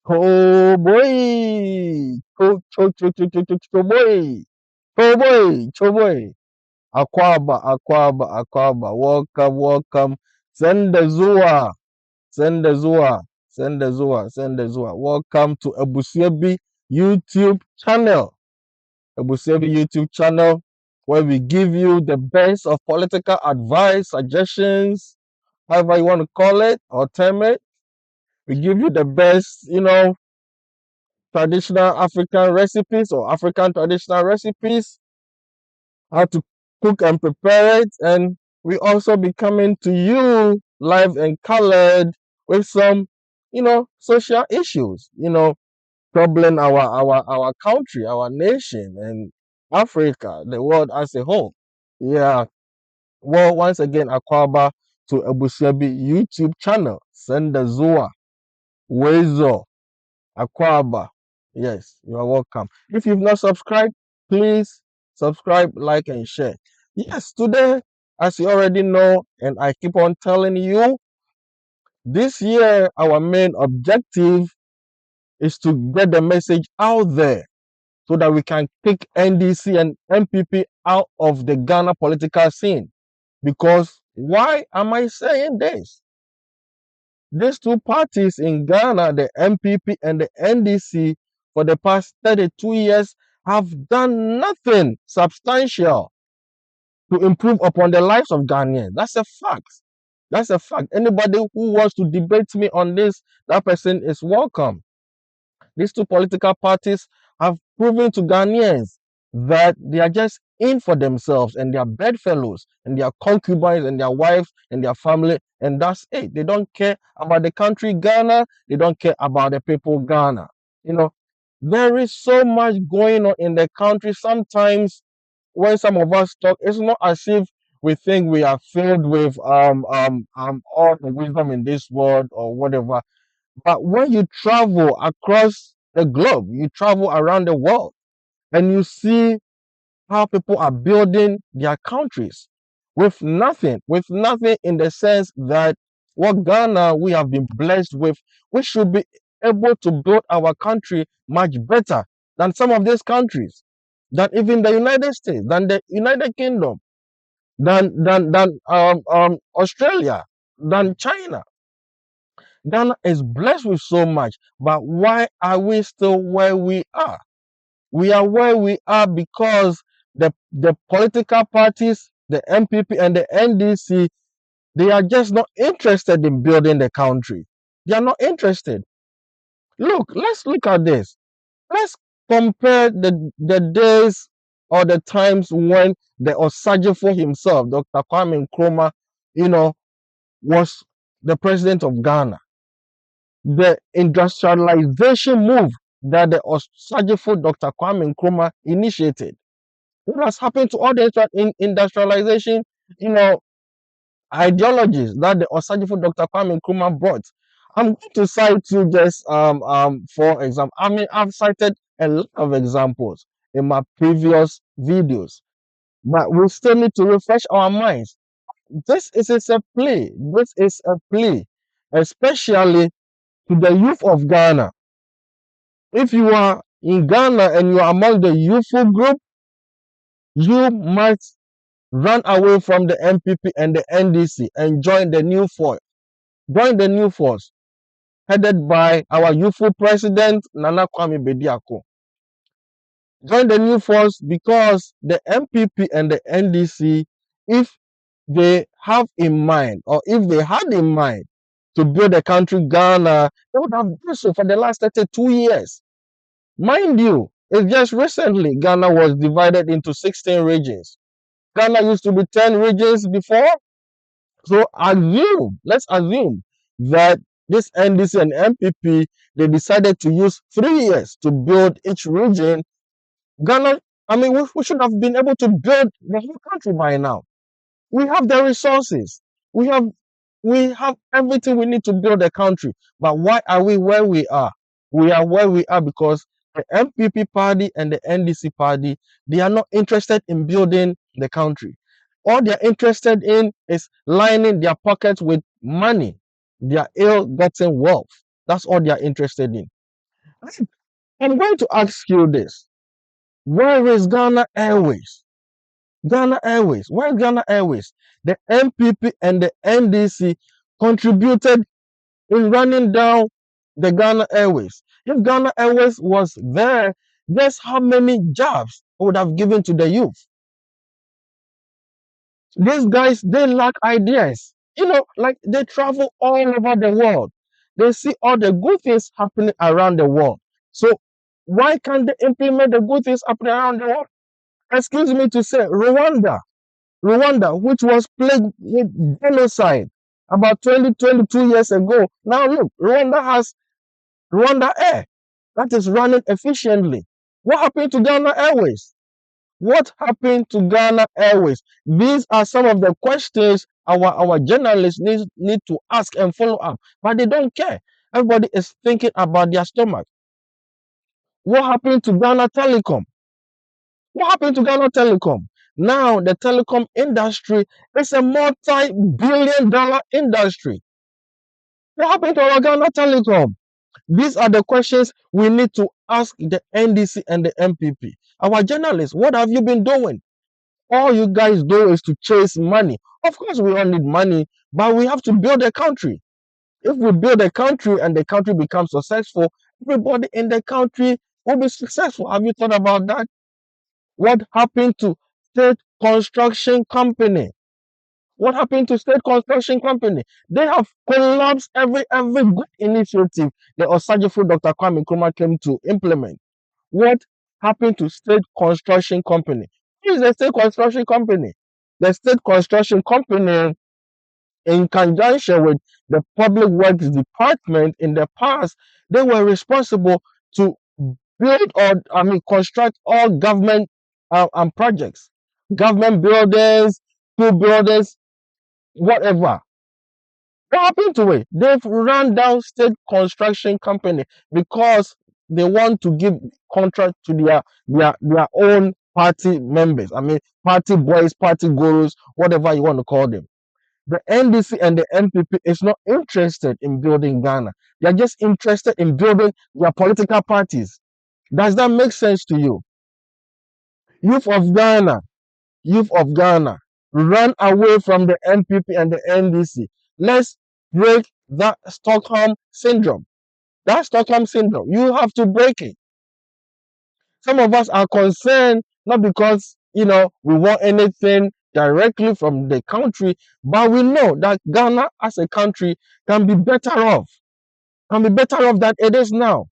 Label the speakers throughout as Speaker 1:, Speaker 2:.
Speaker 1: Oh boy, boy, boy. Akwaba. Welcome. Sende zuwa, sende zuwa. Welcome to Abusiabi YouTube channel. Abusiabi YouTube channel, where we give you the best of political advice, suggestions, however you want to call it or term it. We give you the best, traditional African recipes or African traditional recipes, how to cook and prepare it. And we also be coming to you live and colored with some, social issues, troubling our country, our nation, and Africa, the world as a whole. Yeah. Well, once again, Akwaba to Abusiabi YouTube channel. Send the Zua, Wezo, Akwaba. Yes, you are welcome. If you've not subscribed, please subscribe, like, and share. Yes, today, as you already know, and I keep on telling you, this year our main objective is to get the message out there so that we can kick NDC and MPP out of the Ghana political scene. Because why am I saying this? These two parties in Ghana, the MPP and the NDC, for the past 32 years have done nothing substantial to improve upon the lives of Ghanaians. That's a fact. That's a fact. Anybody who wants to debate me on this, that person is welcome. These two political parties have proven to Ghanaians that they are just in for themselves and their bedfellows and their concubines and their wives and their family, and that's it. They don't care about the country Ghana. They don't care about the people Ghana. There is so much going on in the country. Sometimes when some of us talk, it's not as if we think we are filled with all the wisdom in this world or whatever. But when you travel across the globe, you travel around the world, and you see how people are building their countries with nothing in the sense that what Ghana we have been blessed with, we should be able to build our country much better than some of these countries, than even the United States, than the United Kingdom, than Australia, than China. Ghana is blessed with so much, but why are we still where we are? We are where we are because the political parties, the MPP and the NDC, they are just not interested in building the country. They are not interested. Let's look at this. Let's compare the days or the times when the Osajifo himself, Dr. Kwame Nkrumah, was the president of Ghana. The industrialization move that the Osajifo Dr. Kwame Nkrumah initiated. What has happened to all the industrialization, ideologies that the Osajifo Dr. Kwame Nkrumah brought? I'm going to cite you just for example. I mean, I've cited a lot of examples in my previous videos, but we still need to refresh our minds. This is a plea. This is a plea, especially to the youth of Ghana. If you are in Ghana and you are among the youthful group, you might run away from the MPP and the NDC and join the new force. Join the new force headed by our youthful president, Nana Kwame Bediako. Join the new force because the MPP and the NDC, if they have in mind or if they had in mind to build a country Ghana, they would have done so for the last 32 years. Mind you, it's just recently Ghana was divided into 16 regions. Ghana used to be 10 regions before. So let's assume that this NDC and MPP, they decided to use 3 years to build each region. Ghana, I mean, we should have been able to build the whole country by now. We have the resources. We have everything we need to build a country. But why are we where we are? We are where we are because the MPP party and the NDC party, they are not interested in building the country. All they're interested in is lining their pockets with money, their ill-gotten wealth. That's all they are interested in. I'm going to ask you this. Where is Ghana Airways? Ghana Airways. Where is Ghana Airways? The MPP and the NDC contributed in running down the Ghana Airways. If Ghana Airways was there, guess how many jobs it would have given to the youth? These guys, they lack ideas. Like they travel all over the world. They see all the good things happening around the world. So why can't they implement the good things happening around the world? Excuse me to say, Rwanda, which was plagued with genocide about 22 years ago. Now look, Rwanda has Rwanda Air that is running efficiently. What happened to Ghana Airways? What happened to Ghana Airways? These are some of the questions our journalists need to ask and follow up, but they don't care. Everybody is thinking about their stomach. What happened to Ghana Telecom? What happened to Ghana Telecom? Now the telecom industry is a multi-billion-dollar industry. What happened to our Ghana Telecom? These are the questions we need to ask the NDC and the MPP. Our journalists, what have you been doing? All you guys do is to chase money. Of course, we all need money, but we have to build a country. If we build a country and the country becomes successful, everybody in the country will be successful. Have you thought about that? What happened to state construction company? What happened to state construction company? They have collapsed every good initiative the Osajifo Dr. Kwame Nkrumah came to implement. What happened to state construction company? Who is the state construction company? The state construction company, in conjunction with the public works department in the past, they were responsible to build or construct all government projects, government buildings, school buildings, whatever. What happened to it? They've run down state construction company because they want to give contract to their own party members. Party boys, party gurus, whatever you want to call them. The NDC and the NPP is not interested in building Ghana. They are just interested in building their political parties. Does that make sense to you? Youth of Ghana, youth of Ghana, run away from the NPP and the NDC. Let's break that Stockholm syndrome. That Stockholm syndrome, you have to break it. Some of us are concerned not because we want anything directly from the country, but we know that Ghana as a country can be better off, than it is now.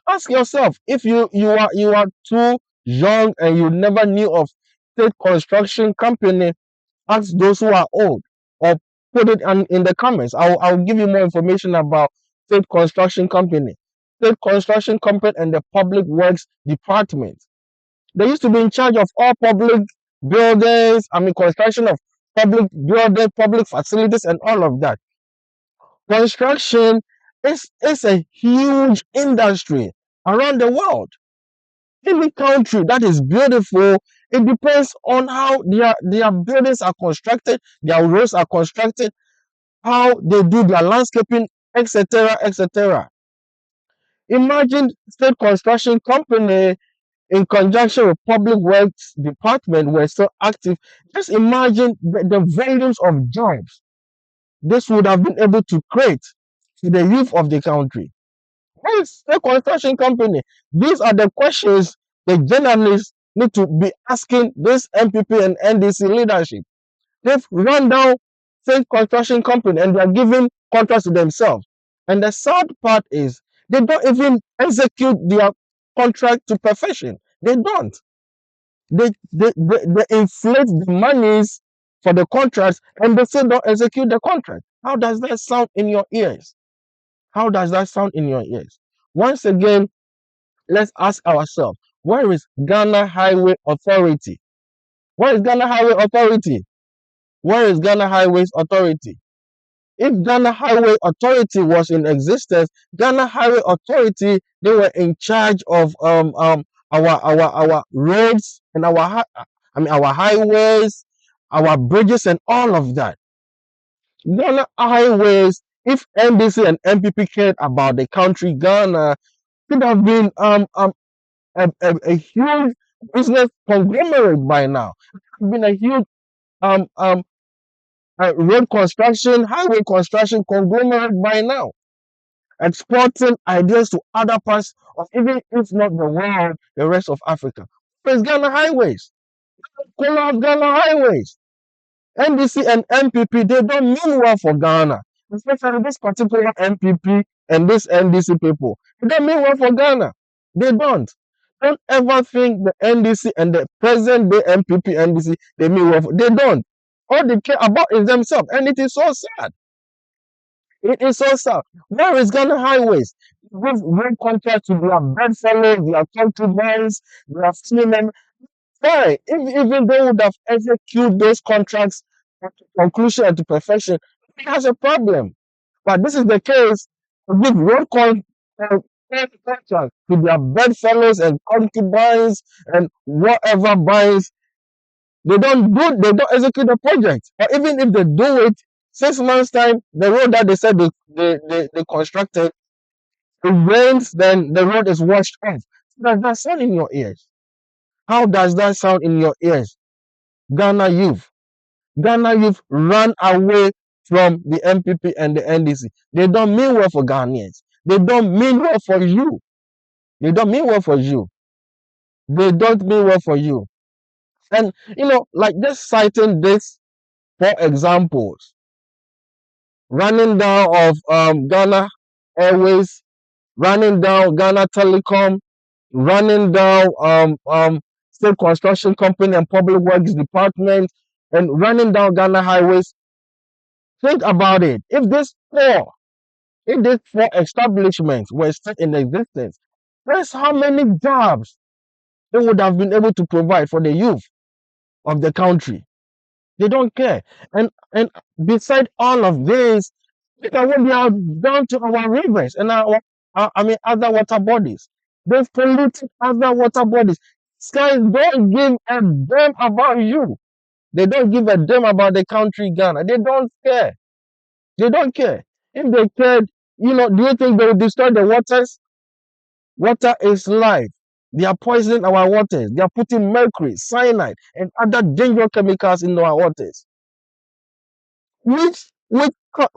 Speaker 1: Ask yourself, if you are too young and you never knew of state construction company, ask those who are old, or put it in the comments. I'll give you more information about state construction company. State construction company and the public works department. They used to be in charge of all public buildings, construction of public buildings, public facilities, and all of that. Construction is a huge industry around the world. Any country that is beautiful, it depends on how their buildings are constructed, their roads are constructed, how they do their landscaping, etc., etc. Imagine state construction company in conjunction with public works department were so active. Just imagine the volumes of jobs this would have been able to create to the youth of the country. Yes, the construction company. These are the questions the journalists need to be asking this MPP and NDC leadership. They've run down state construction company and they are giving contracts to themselves. And the sad part is they don't even execute their contract to perfection. They don't. They inflate the monies for the contracts and they still don't execute the contract. How does that sound in your ears? How does that sound in your ears? Once again, let's ask ourselves, where is Ghana Highway Authority? Where is Ghana Highway Authority? Where is Ghana Highways Authority? If Ghana Highway Authority was in existence, Ghana Highway Authority, they were in charge of our roads and our highways, our bridges and all of that. Ghana Highways, if NDC and MPP cared about the country Ghana, Could have been a huge business conglomerate by now. It could have been a huge um um road construction, highway construction conglomerate by now, exporting ideas to other parts of, even if not the world, the rest of Africa. It's Ghana Highways. Call out Ghana Highways. NDC and MPP, they don't mean well for Ghana, especially this particular MPP and this NDC people. They don't mean well for Ghana. They don't. Don't ever think the NDC and the present day MPP NDC they mean well for. They don't. All they care about is themselves, and it is so sad. It is so sad. Where is Ghana Highways? Give road contract to their bedfellows, their concubines, their family members. Fine. If even they would have executed those contracts to conclusion and to perfection, it has a problem. But this is the case. Give contract to their bedfellows and concubines and whatever binds. They don't execute the project. Or even if they do it, 6 months time, the road that they said they constructed, it rains, then the road is washed off. Does that sound in your ears? How does that sound in your ears? Ghana youth. Ghana youth run away from the MPP and the NDC. They don't mean well for Ghanaians. They don't mean well for you. They don't mean well for you. They don't mean well for you. And like just citing this for examples, running down of Ghana Airways, running down Ghana Telecom, running down State Construction Company and Public Works Department, and running down Ghana Highways. Think about it. If these four establishments were still in existence, that's how many jobs they would have been able to provide for the youth of the country. They don't care. And beside all of this, look at what they have done to our rivers and other water bodies. They've polluted other water bodies. These guys don't give a damn about you. They don't give a damn about the country Ghana. They don't care. They don't care. If they cared, do you think they will destroy the waters? Water is life. They are poisoning our waters. They are putting mercury, cyanide, and other dangerous chemicals in our waters. Which town?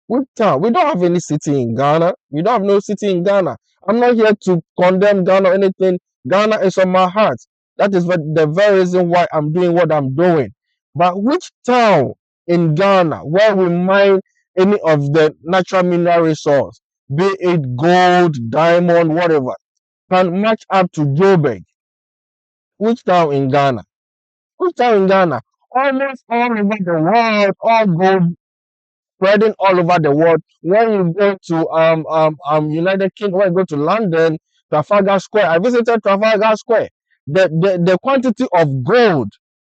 Speaker 1: Which town? We don't have any city in Ghana. We don't have no city in Ghana. I'm not here to condemn Ghana or anything. Ghana is on my heart. That is the very reason why I'm doing what I'm doing. But which town in Ghana where we mine any of the natural mineral resource, be it gold, diamond, whatever, can match up to Joburg? Which town in Ghana? Which town in Ghana? Almost all over the world, all gold spreading all over the world. When you go to United Kingdom, when you go to London, Trafalgar Square, I visited Trafalgar Square. The quantity of gold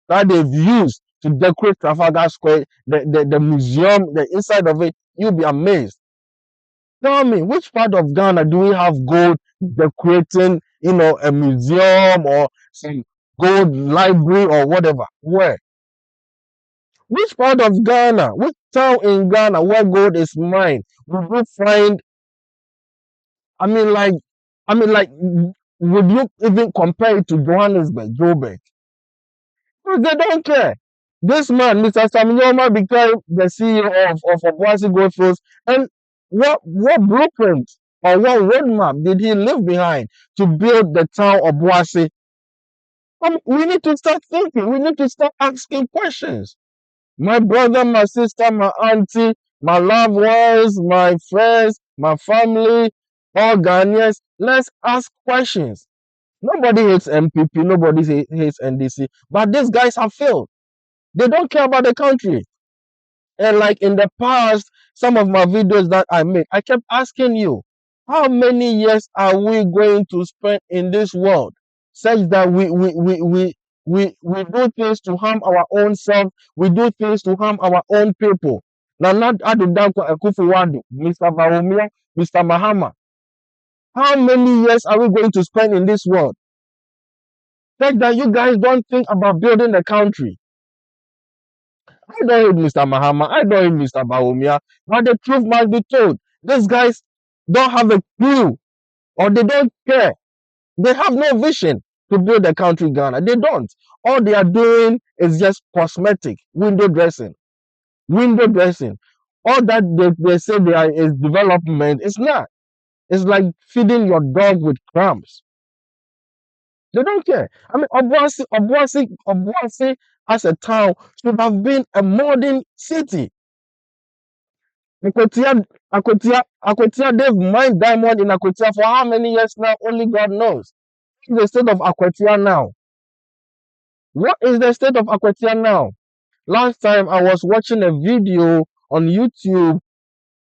Speaker 1: that they've used to decorate Trafalgar Square, the museum, the inside of it, you'll be amazed. Tell me, which part of Ghana do we have gold decorating, a museum or some gold library or whatever? Where? Which part of Ghana, which town in Ghana where gold is mined, would you find? I mean, like, would you even compare it to Johannesburg, Joburg? Because they don't care. This man, Mr. Saminyoma, became the CEO of Obuasi Goldfields, and what blueprint or what roadmap did he leave behind to build the town of Obuasi? We need to start thinking. We need to start asking questions. My brother, my sister, my auntie, my loved ones, my friends, my family, all Ghanaians, let's ask questions. Nobody hates MPP, nobody hates NDC, but these guys have failed. They don't care about the country. And like in the past, some of my videos that I made, I kept asking you, how many years are we going to spend in this world such that we do things to harm our own self, we do things to harm our own people? Now, not Adudanko Ekufuwadu, Mr. Bawumia, Mr. Mahama. How many years are we going to spend in this world? Such that you guys don't think about building the country. I don't hate Mr. Mahama, I don't hate Mr. Bawumia, but the truth must be told. These guys don't have a clue, or they don't care. They have no vision to build the country Ghana. They don't. All they are doing is just cosmetic, window dressing, window dressing. All that they say they are is development. It's not. It's like feeding your dog with crumbs. They don't care. I mean, Obuasi as a town should have been a modern city. Akotia, they've mined diamond in Akotia for how many years now? Only God knows. What is the state of Akotia now? What is the state of Akotia now? Last time I was watching a video on YouTube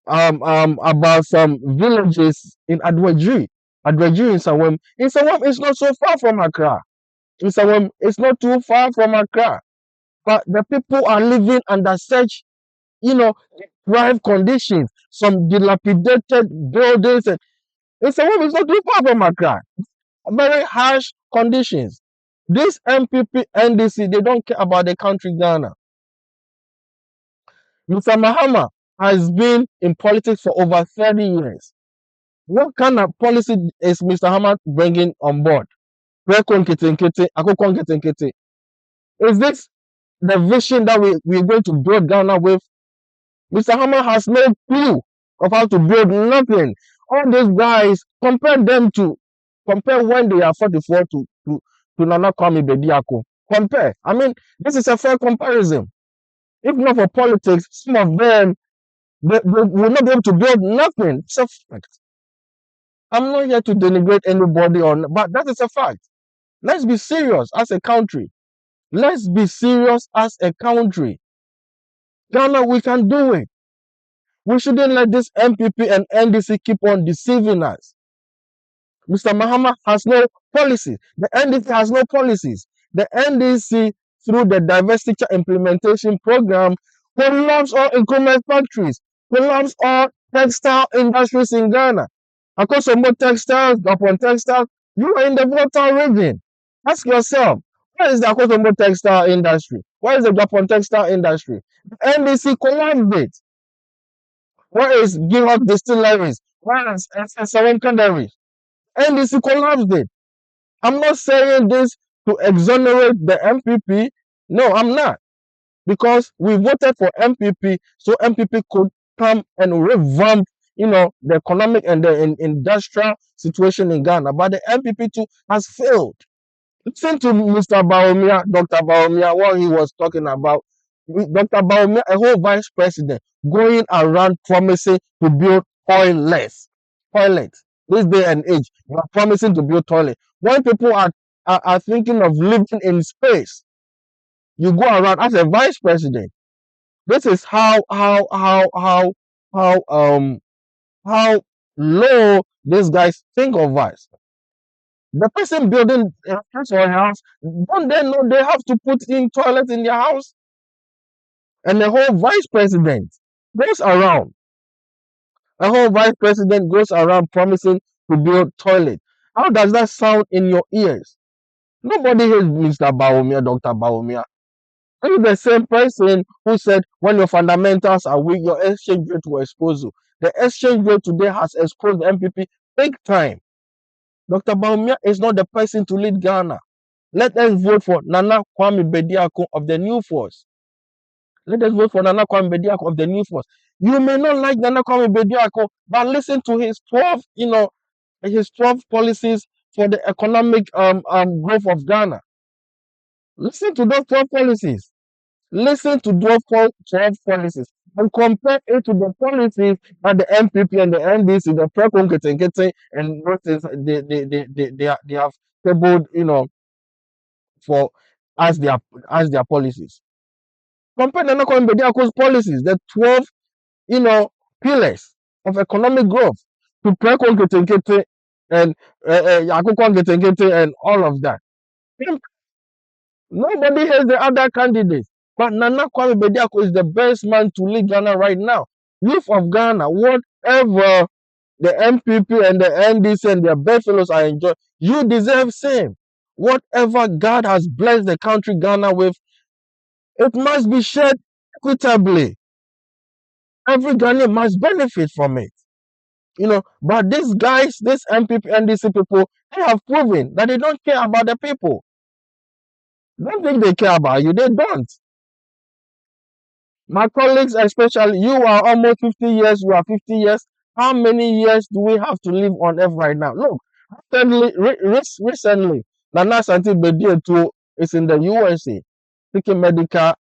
Speaker 1: about some villages in Adwajiri. Adwajiri in Sawem. In Sawem is not so far from Accra. In Sawem, it's not too far from Accra. But the people are living under such, deprived conditions, some dilapidated buildings. And in Sawem, it's not too far from Accra. Very harsh conditions. This MPP, NDC, they don't care about the country Ghana. Mr. Mahama has been in politics for over 30 years. What kind of policy is Mr. Mahama bringing on board? Is this the vision that we're going to build Ghana with? Mr. Hammer has no clue of how to build nothing. All these guys, compare when they are 44 to Nana Kwame Bediako. Compare. I mean, this is a fair comparison. If not for politics, some of them they will not be able to build nothing. It's a fact. I'm not here to denigrate anybody but that is a fact. Let's be serious as a country. Let's be serious as a country. Ghana, we can do it. We shouldn't let this MPP and NDC keep on deceiving us. Mr. Mahama has no policies. The NDC has no policies. The NDC, through the Diversity Implementation Program, collapsed all equipment factories, collapsed all textile industries in Ghana. Akosombo Textiles, Gapon Textiles, you are in the volatile region. Ask yourself, where is the Akosombo textile industry? Where is the Gapon textile industry? The NDC collapsed it. Where is Gilhot Distilleries? Where is SSRM Canneries? NDC collapsed it. I'm not saying this to exonerate the MPP. No, I'm not. Because we voted for MPP so MPP could come and revamp, the economic and the industrial situation in Ghana. But the MPP too has failed. Listen to Mr. Baumia, Dr. Baumia, what he was talking about. Dr. Baumia, a whole vice president, going around promising to build toilets. This day and age, you are promising to build toilets. When people are thinking of living in space, you go around as a vice president. This is how low these guys think of us. The person building a house or a house, don't they know they have to put in toilets in their house? And the whole vice president goes around. A whole vice president goes around promising to build toilet. How does that sound in your ears? Nobody hates Mr. Baumia, Dr. Baumia. He's the same person who said when your fundamentals are weak, your exchange rate will expose you. The exchange rate today has exposed the MPP big time. Dr. Baumia is not the person to lead Ghana. Let us vote for Nana Kwame Bediako of the New Force. Let us vote for Nana Kwame Bediako of the New Force. You may not like Nana Kwame Bediako, but listen to his 12, his 12 policies for the economic growth of Ghana. Listen to those 12 policies. Listen to those 12 policies and compare it to the policies that the MPP and the NDC, the Prekom Ketenkete and they have tabled, for as their policies. Compare Nana Kwame Bediako's policies, the 12, pillars of economic growth to Prekom Ketenkete and Yakukon Ketenkete and all of that. Nobody has the other candidates. But Nana Kwame Bediako is the best man to lead Ghana right now. Youth of Ghana, whatever the MPP and the NDC and their bedfellows are enjoying, you deserve same. Whatever God has blessed the country Ghana with, it must be shared equitably. Every Ghanaian must benefit from it. But these guys, these MPP, NDC people, they have proven that they don't care about the people. Don't think they care about you. They don't. My colleagues, especially, you are almost 50 years, you are 50 years. How many years do we have to live on earth right now? Look, recently, Nana Santi Bedietu is in the USA seeking medical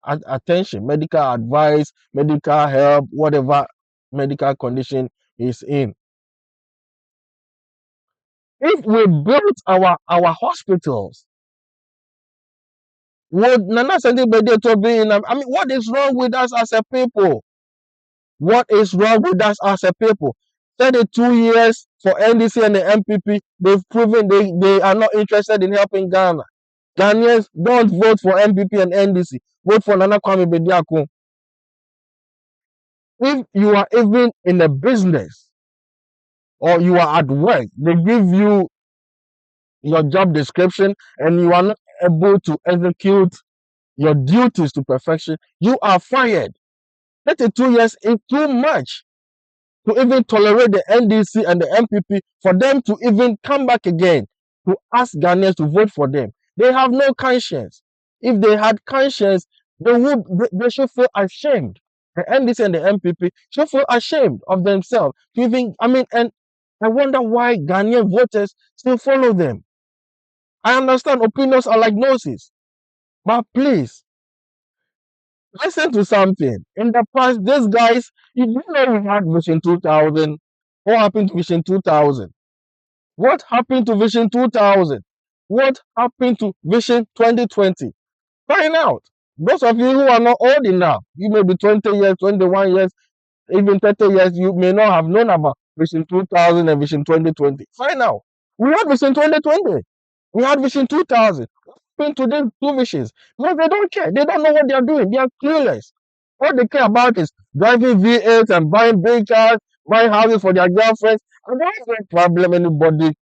Speaker 1: attention, medical advice, medical help, whatever medical condition he's in. If we built our hospitals, would Nana Santi Bedietu be in? I mean, what is wrong with us as a people? What is wrong with us as a people? 32 years for NDC and the MPP, they've proven they are not interested in helping Ghana. Ghanaians, don't vote for MPP and NDC. Vote for Nana Kwame Bediako. If you are even in a business or you are at work, they give you your job description and you are not able to execute your duties to perfection, you are fired. 32 years is too much to even tolerate the NDC and the MPP for them to even come back again to ask Ghanaians to vote for them. They have no conscience. If they had conscience, they should feel ashamed. The NDC and the MPP should feel ashamed of themselves. And I wonder why Ghanaian voters still follow them. I understand opinions are like noses, but please listen to something. In the past, these guys, you know we had Vision 2000. What happened to Vision 2000? What happened to Vision 2000? What happened to Vision 2020? Find out. Those of you who are not old enough, you may be 20 years, 21 years, even 30 years, you may not have known about Vision 2000 and Vision 2020. Find out. We had Vision 2020. We had Vision 2000. What happened to these two visions? Because they don't care. They don't know what they are doing. They are clueless. All they care about is driving V8s and buying big cars, buying houses for their girlfriends. And there is no problem anybody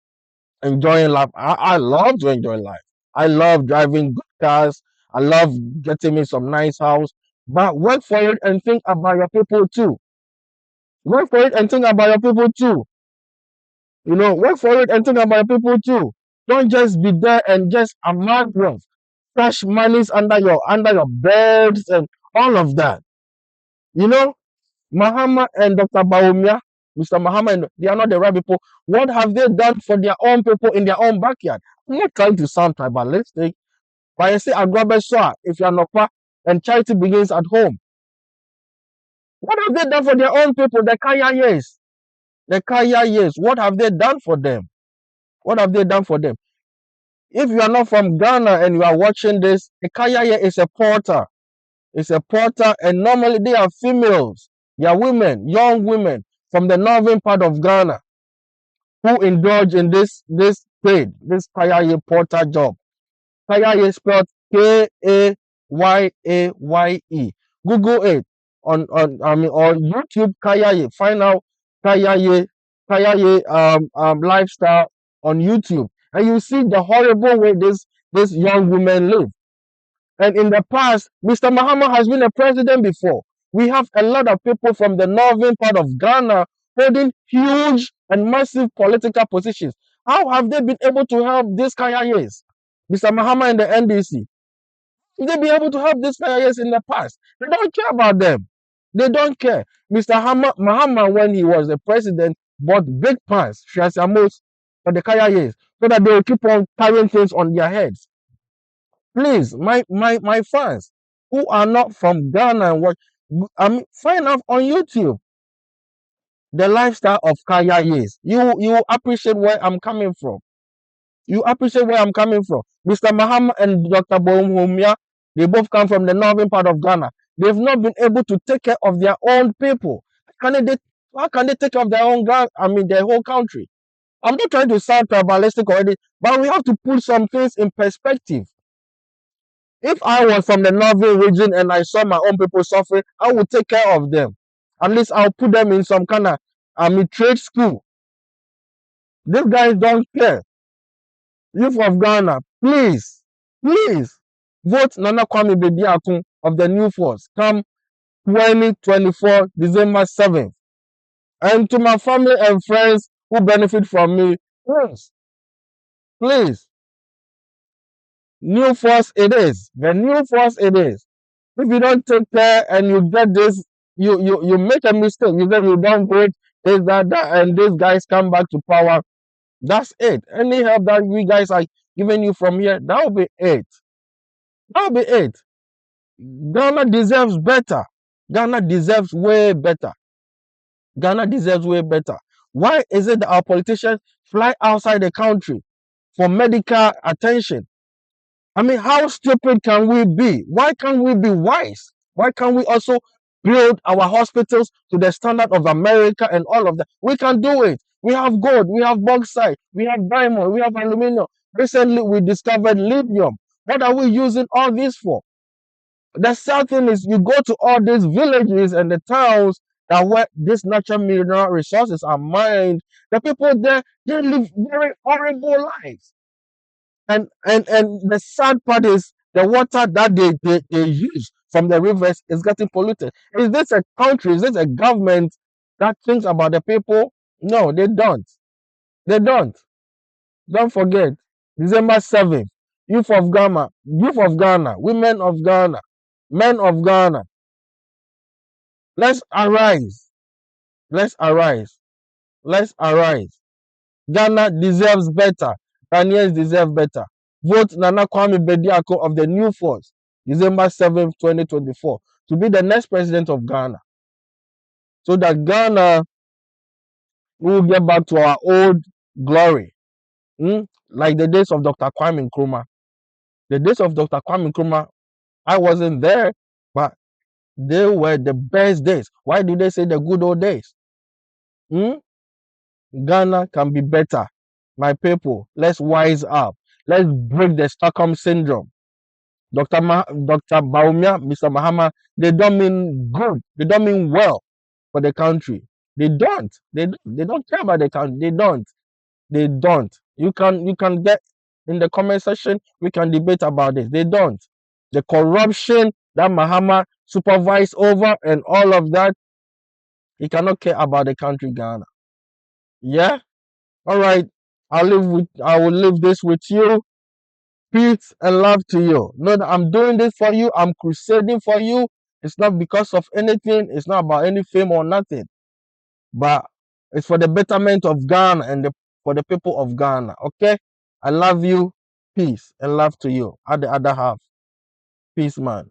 Speaker 1: enjoying life. I love to enjoy life. I love driving good cars. I love getting me some nice house. But work for it and think about your people too. Work for it and think about your people too. Work for it and think about your people too. Don't just be there and just amass wealth. Cash monies under your beds and all of that. Mahama and Dr. Baumia, Mr. Mahama, and they are not the right people. What have they done for their own people in their own backyard? I'm not trying to sound tribalistic, but I say Agrabeswa, if you are not part, and charity begins at home. What have they done for their own people? The Kaya years. The Kaya years. What have they done for them? What have they done for them? If you are not from Ghana and you are watching this, the Kaya year is a porter. It's a porter, and normally they are females. They are women, young women from the northern part of Ghana who indulge in this trade, this Kayaye porter job. Kayaye spelled Kayaye. Google it on YouTube. Kayaye. Find out Kayaye lifestyle on YouTube, and you see the horrible way this young women live. And in the past, Mr. Mahama has been a president before. We have a lot of people from the northern part of Ghana holding huge and massive political positions. How have they been able to help these Kayayes? Mr. Mahama and the NDC. They be able to help these Kayayes in the past. They don't care about them. They don't care. Mr. Mahama, when he was the president, bought big pants, Shiasamos, for the Kayayes, so that they will keep on carrying things on their heads. Please, my fans who are not from Ghana and what find out on YouTube the lifestyle of Kayayes. You appreciate where I'm coming from. You appreciate where I'm coming from. Mr. Mahama and Dr. Boumhumia, they both come from the northern part of Ghana. They've not been able to take care of their own people. How can they take care of their own their whole country? I'm not trying to sound tribalistic or anything, but we have to put some things in perspective. If I was from the northern region and I saw my own people suffering, I would take care of them. At least I'll put them in some kind of trade school. These guys don't care. Youth of Ghana, please vote Nana Kwame Bediako of the New Force come 2024 December 7th. And to my family and friends who benefit from me, please, please, new force it is. The new force it is. If you don't take care and you get this, you make a mistake. You get you don't vote this that, and these guys come back to power. That's it. Any help that we guys are giving you from here, that'll be it. That'll be it. Ghana deserves better. Ghana deserves way better. Ghana deserves way better. Why is it that our politicians fly outside the country for medical attention? I mean, how stupid can we be? Why can't we be wise? Why can't we also build our hospitals to the standard of America and all of that? We can do it. We have gold, we have bauxite, we have diamond, we have aluminum. Recently, we discovered lithium. What are we using all this for? The sad thing is, you go to all these villages and the towns that where these natural mineral resources are mined. The people there, they live very horrible lives. And the sad part is the water that they use from the rivers is getting polluted. Is this a country? Is this a government that thinks about the people? No, they don't. They don't. Don't forget, December 7th, youth of Ghana, women of Ghana, men of Ghana. Let's arise. Let's arise. Let's arise. Ghana deserves better. Ghanaians deserve better. Vote Nana Kwame Bediako of the New Force, December 7th, 2024, to be the next president of Ghana. So that Ghana will get back to our old glory. Like the days of Dr. Kwame Nkrumah. The days of Dr. Kwame Nkrumah, I wasn't there, but they were the best days. Why do they say the good old days? Ghana can be better. My people, let's wise up. Let's break the Stockholm syndrome. Dr. Baumia, Mr. Mahama, they don't mean good. They don't mean well for the country. They don't. They don't care about the country. They don't. They don't. You can get in the comment section. We can debate about this. They don't. The corruption that Mahama supervised over and all of that, he cannot care about the country Ghana. Yeah. All right. I will leave this with you. Peace and love to you. Know that I'm doing this for you. I'm crusading for you. It's not because of anything. It's not about any fame or nothing. But it's for the betterment of Ghana and for the people of Ghana. Okay? I love you. Peace and love to you. At the other half. Peace, man.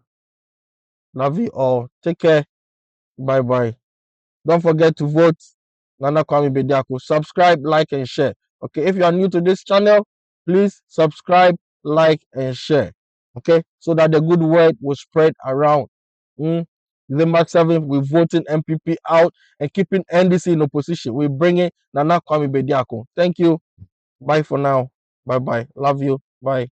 Speaker 1: Love you all. Take care. Bye-bye. Don't forget to vote Nana Kwame Bediako. Subscribe, like, and share. Okay, if you are new to this channel, please subscribe, like, and share. Okay, so that the good word will spread around. December 7th, we're voting MPP out and keeping NDC in opposition. We're bringing Nana Kwame Bediako. Thank you. Bye for now. Bye-bye. Love you. Bye.